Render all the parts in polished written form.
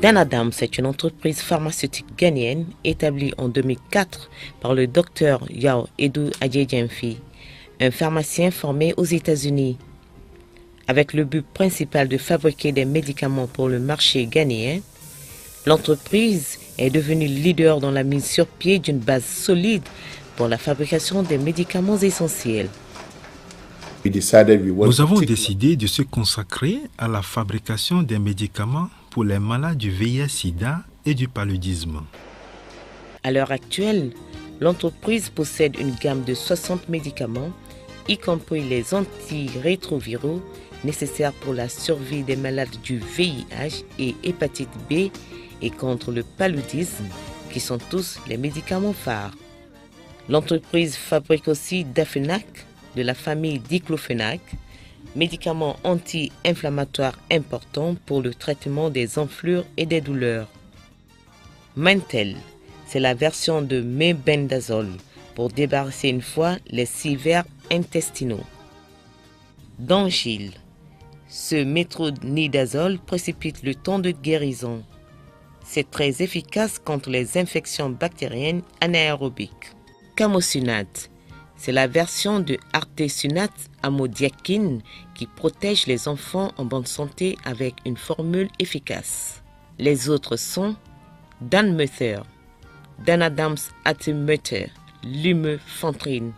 Danadams est une entreprise pharmaceutique ghanéenne établie en 2004 par le docteur Yao Edu Adjejemfi, un pharmacien formé aux États-Unis. Avec le but principal de fabriquer des médicaments pour le marché ghanéen, l'entreprise est devenue leader dans la mise sur pied d'une base solide pour la fabrication des médicaments essentiels. Nous avons décidé de se consacrer à la fabrication des médicaments pour les malades du VIH-Sida et du paludisme. À l'heure actuelle, l'entreprise possède une gamme de 60 médicaments, y compris les antirétroviraux nécessaires pour la survie des malades du VIH et hépatite B et contre le paludisme, qui sont tous les médicaments phares. L'entreprise fabrique aussi Dafenac, de la famille diclofenac, médicament anti-inflammatoire important pour le traitement des enflures et des douleurs. Mantel, c'est la version de mebendazole pour débarrasser une fois les sévères intestinaux. Dangil, ce métronidazole précipite le temps de guérison. C'est très efficace contre les infections bactériennes anaérobiques. Camosunate, c'est la version de artesunate amodiaquine qui protège les enfants en bonne santé avec une formule efficace. Les autres sont Danmether, Danadams Atemeter, Lumefantrine.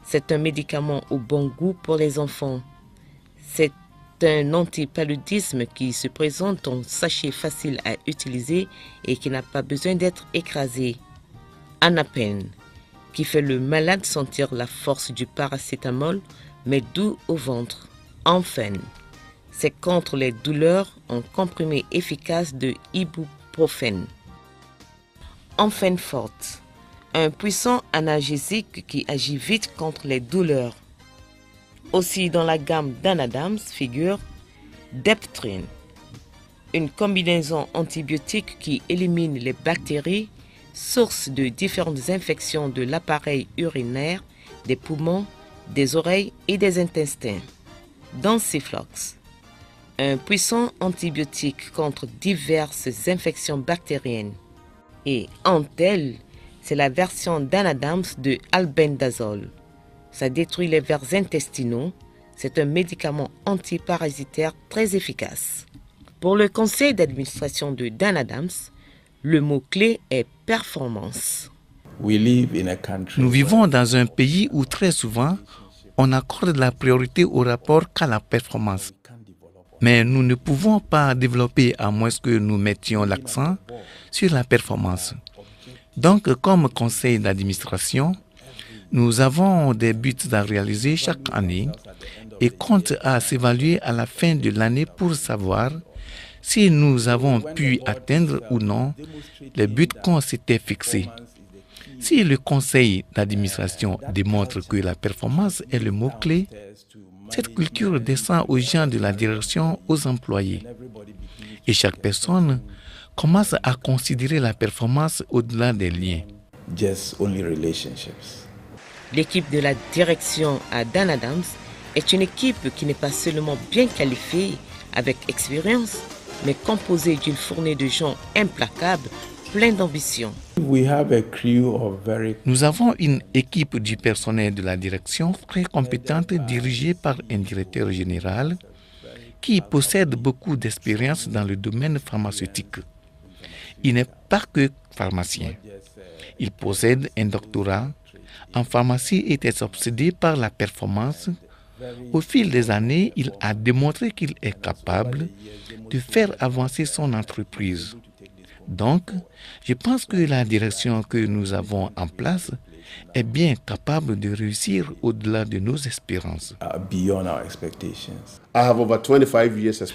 C'est un médicament au bon goût pour les enfants. C'est un antipaludisme qui se présente en sachet facile à utiliser et qui n'a pas besoin d'être écrasé. Anapen, qui fait le malade sentir la force du paracétamol, mais doux au ventre. Enfen, c'est contre les douleurs en comprimé efficace de ibuprofène. Enfenforte, un puissant analgésique qui agit vite contre les douleurs. Aussi dans la gamme Danadams figure Deptrine, une combinaison antibiotique qui élimine les bactéries, source de différentes infections de l'appareil urinaire, des poumons, des oreilles et des intestins. Densiflox, un puissant antibiotique contre diverses infections bactériennes. Et Antel, c'est la version Danadams de albendazole. Ça détruit les vers intestinaux. C'est un médicament antiparasitaire très efficace. Pour le conseil d'administration de Danadams, le mot-clé est performance. Nous vivons dans un pays où très souvent, on accorde la priorité au rapport qu'à la performance. Mais nous ne pouvons pas développer à moins que nous mettions l'accent sur la performance. Donc, comme conseil d'administration, nous avons des buts à réaliser chaque année et compte à s'évaluer à la fin de l'année pour savoir si nous avons pu atteindre ou non les buts qu'on s'était fixés. Si le conseil d'administration démontre que la performance est le mot-clé, cette culture descend aux gens de la direction, aux employés. Et chaque personne commence à considérer la performance au-delà des liens. L'équipe de la direction à Danadams est une équipe qui n'est pas seulement bien qualifiée, avec expérience, mais composée d'une fournée de gens implacables, pleins d'ambition. Nous avons une équipe du personnel de la direction très compétente dirigée par un directeur général qui possède beaucoup d'expérience dans le domaine pharmaceutique. Il n'est pas que pharmacien. Il possède un doctorat en pharmacie et est obsédé par la performance. Au fil des années, il a démontré qu'il est capable de faire avancer son entreprise. Donc, je pense que la direction que nous avons en place est bien capable de réussir au-delà de nos espérances.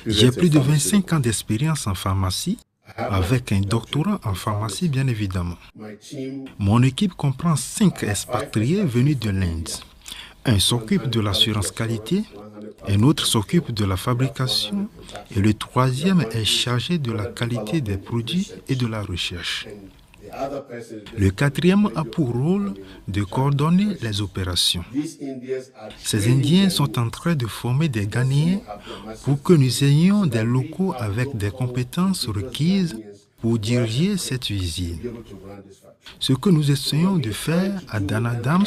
J'ai plus de 25 ans d'expérience en pharmacie, avec un doctorat en pharmacie bien évidemment. Mon équipe comprend 5 expatriés venus de l'Inde. Un s'occupe de l'assurance qualité, un autre s'occupe de la fabrication et le troisième est chargé de la qualité des produits et de la recherche. Le quatrième a pour rôle de coordonner les opérations. Ces Indiens sont en train de former des Ghanéens pour que nous ayons des locaux avec des compétences requises pour diriger cette usine. Ce que nous essayons de faire à Dan Adams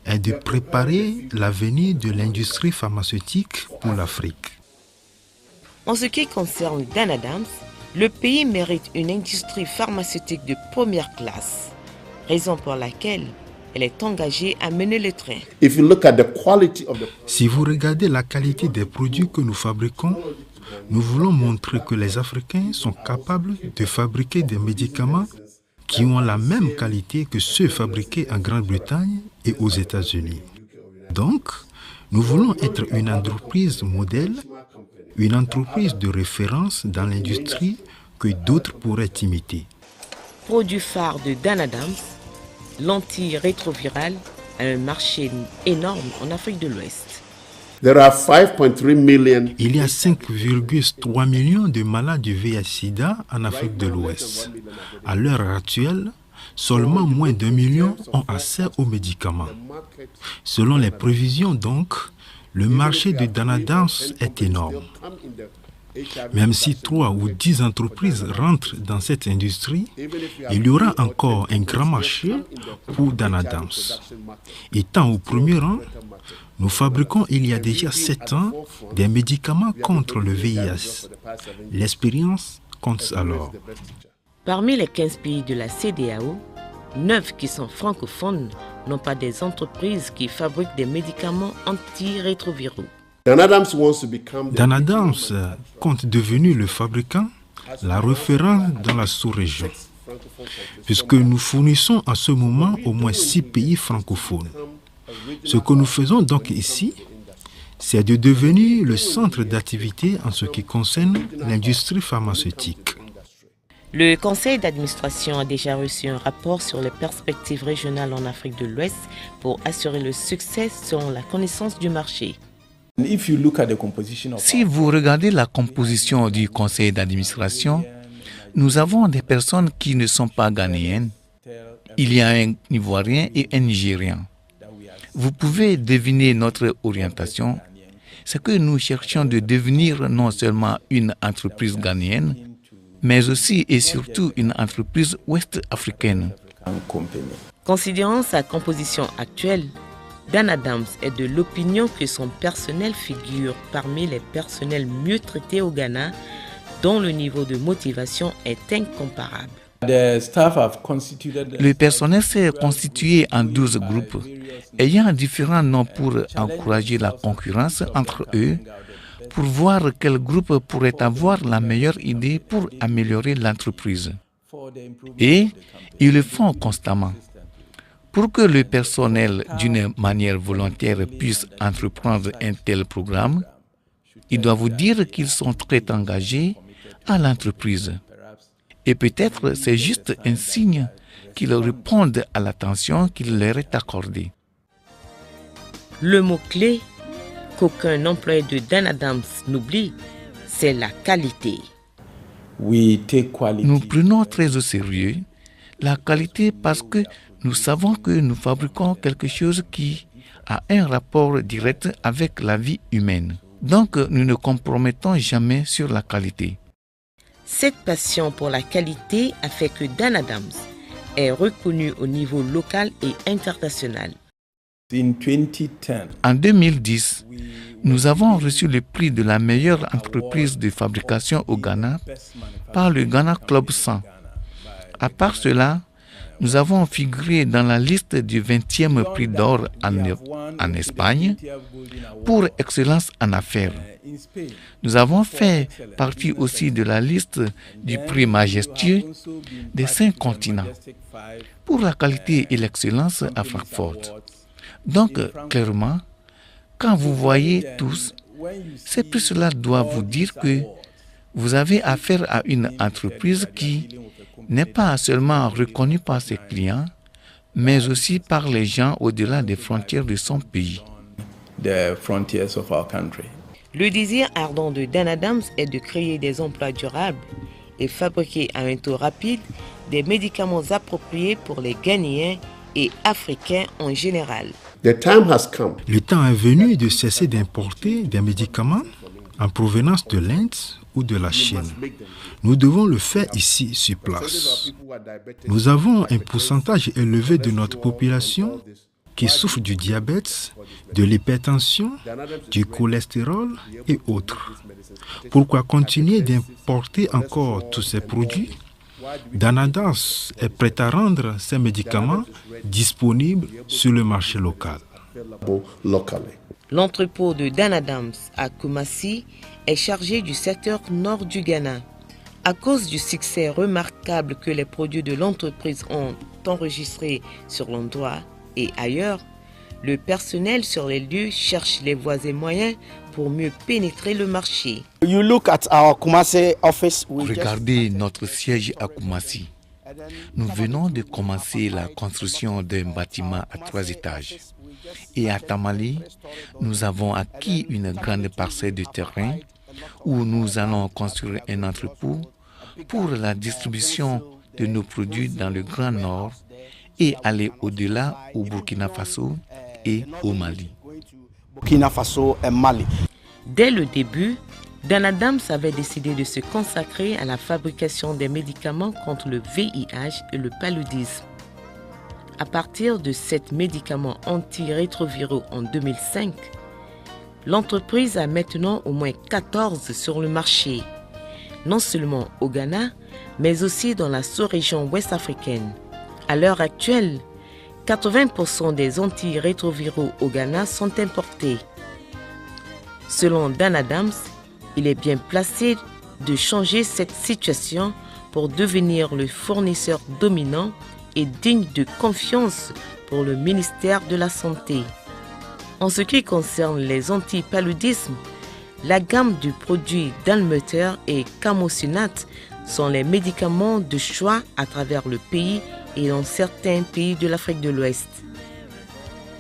est de préparer l'avenir de l'industrie pharmaceutique pour l'Afrique. En ce qui concerne Dan Adams, le pays mérite une industrie pharmaceutique de première classe, raison pour laquelle elle est engagée à mener le train. Si vous regardez la qualité des produits que nous fabriquons, nous voulons montrer que les Africains sont capables de fabriquer des médicaments qui ont la même qualité que ceux fabriqués en Grande-Bretagne et aux États-Unis. Donc, nous voulons être une entreprise modèle, une entreprise de référence dans l'industrie que d'autres pourraient imiter. Produit phare de Dan Adams, l'antirétroviral a un marché énorme en Afrique de l'Ouest. Il y a 5,3 millions de malades du VIH/SIDA en Afrique de l'Ouest. À l'heure actuelle, seulement moins d'1 million ont accès aux médicaments. Selon les prévisions donc, le marché de Dan Adams est énorme. Même si 3 ou 10 entreprises rentrent dans cette industrie, il y aura encore un grand marché pour Dan Adams. Étant au premier rang, nous fabriquons il y a déjà 7 ans des médicaments contre le VIH. L'expérience compte alors. Parmi les 15 pays de la CEDEAO, 9 qui sont francophones n'ont pas des entreprises qui fabriquent des médicaments antirétroviraux. Dan Adams compte devenir le fabricant, la référence dans la sous-région, puisque nous fournissons en ce moment au moins 6 pays francophones. Ce que nous faisons donc ici, c'est de devenir le centre d'activité en ce qui concerne l'industrie pharmaceutique. Le conseil d'administration a déjà reçu un rapport sur les perspectives régionales en Afrique de l'Ouest pour assurer le succès selon la connaissance du marché. Si vous regardez la composition du conseil d'administration, nous avons des personnes qui ne sont pas ghanéennes. Il y a un Ivoirien et un Nigérian. Vous pouvez deviner notre orientation. C'est que nous cherchons de devenir non seulement une entreprise ghanéenne, mais aussi et surtout une entreprise ouest-africaine. Considérant sa composition actuelle, Dan Adams est de l'opinion que son personnel figure parmi les personnels mieux traités au Ghana, dont le niveau de motivation est incomparable. Le personnel s'est constitué en 12 groupes, ayant différents noms pour encourager la concurrence entre eux, pour voir quel groupe pourrait avoir la meilleure idée pour améliorer l'entreprise. Et ils le font constamment. Pour que le personnel, d'une manière volontaire, puisse entreprendre un tel programme, il doit vous dire qu'ils sont très engagés à l'entreprise. Et peut-être c'est juste un signe qu'ils répondent à l'attention qu'il leur est accordée. Le mot-clé qu'aucun employé de Dan Adams n'oublie, c'est la qualité. Nous prenons très au sérieux la qualité parce que nous savons que nous fabriquons quelque chose qui a un rapport direct avec la vie humaine. Donc, nous ne compromettons jamais sur la qualité. Cette passion pour la qualité a fait que Dan Adams est reconnu au niveau local et international. En 2010, nous avons reçu le prix de la meilleure entreprise de fabrication au Ghana par le Ghana Club 100. À part cela, nous avons figuré dans la liste du 20e prix d'or en Espagne pour excellence en affaires. Nous avons fait partie aussi de la liste du prix majestueux des 5 continents pour la qualité et l'excellence à Francfort. Donc, clairement, quand vous voyez tous, c'est plus cela doit vous dire que vous avez affaire à une entreprise qui n'est pas seulement reconnue par ses clients, mais aussi par les gens au-delà des frontières de son pays. Le désir ardent de Dan Adams est de créer des emplois durables et fabriquer à un taux rapide des médicaments appropriés pour les Ghanéens et Africains en général. Le temps est venu de cesser d'importer des médicaments en provenance de l'Inde ou de la Chine. Nous devons le faire ici sur place. Nous avons un pourcentage élevé de notre population qui souffre du diabète, de l'hypertension, du cholestérol et autres. Pourquoi continuer d'importer encore tous ces produits? Danadams est prêt à rendre ces médicaments disponibles sur le marché local. L'entrepôt de Danadams à Kumasi est chargé du secteur nord du Ghana. À cause du succès remarquable que les produits de l'entreprise ont enregistré sur l'endroit et ailleurs, le personnel sur les lieux cherche les voies et moyens pour mieux pénétrer le marché. Regardez notre siège à Kumasi. Nous venons de commencer la construction d'un bâtiment à 3 étages. Et à Tamale, nous avons acquis une grande parcelle de terrain où nous allons construire un entrepôt pour la distribution de nos produits dans le Grand Nord et aller au-delà au Burkina Faso et au Mali. Dès le début, Danadams avait décidé de se consacrer à la fabrication des médicaments contre le VIH et le paludisme. À partir de 7 médicaments antirétroviraux en 2005, l'entreprise a maintenant au moins 14 sur le marché, non seulement au Ghana, mais aussi dans la sous-région ouest africaine. À l'heure actuelle, 80% des antirétroviraux au Ghana sont importés. Selon Danadams, il est bien placé de changer cette situation pour devenir le fournisseur dominant et digne de confiance pour le ministère de la Santé. En ce qui concerne les antipaludismes, la gamme du produit Dalmeter et Camosunate sont les médicaments de choix à travers le pays et dans certains pays de l'Afrique de l'Ouest.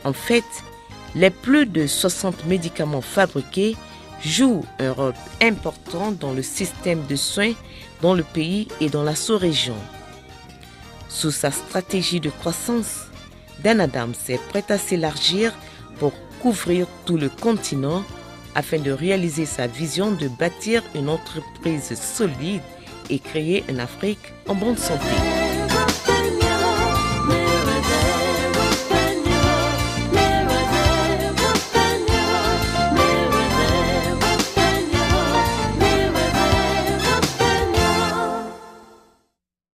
En fait, les plus de 60 médicaments fabriqués jouent un rôle important dans le système de soins dans le pays et dans la sous-région. Sous sa stratégie de croissance, Danadams est prêt à s'élargir pour couvrir tout le continent afin de réaliser sa vision de bâtir une entreprise solide et créer une Afrique en bonne santé.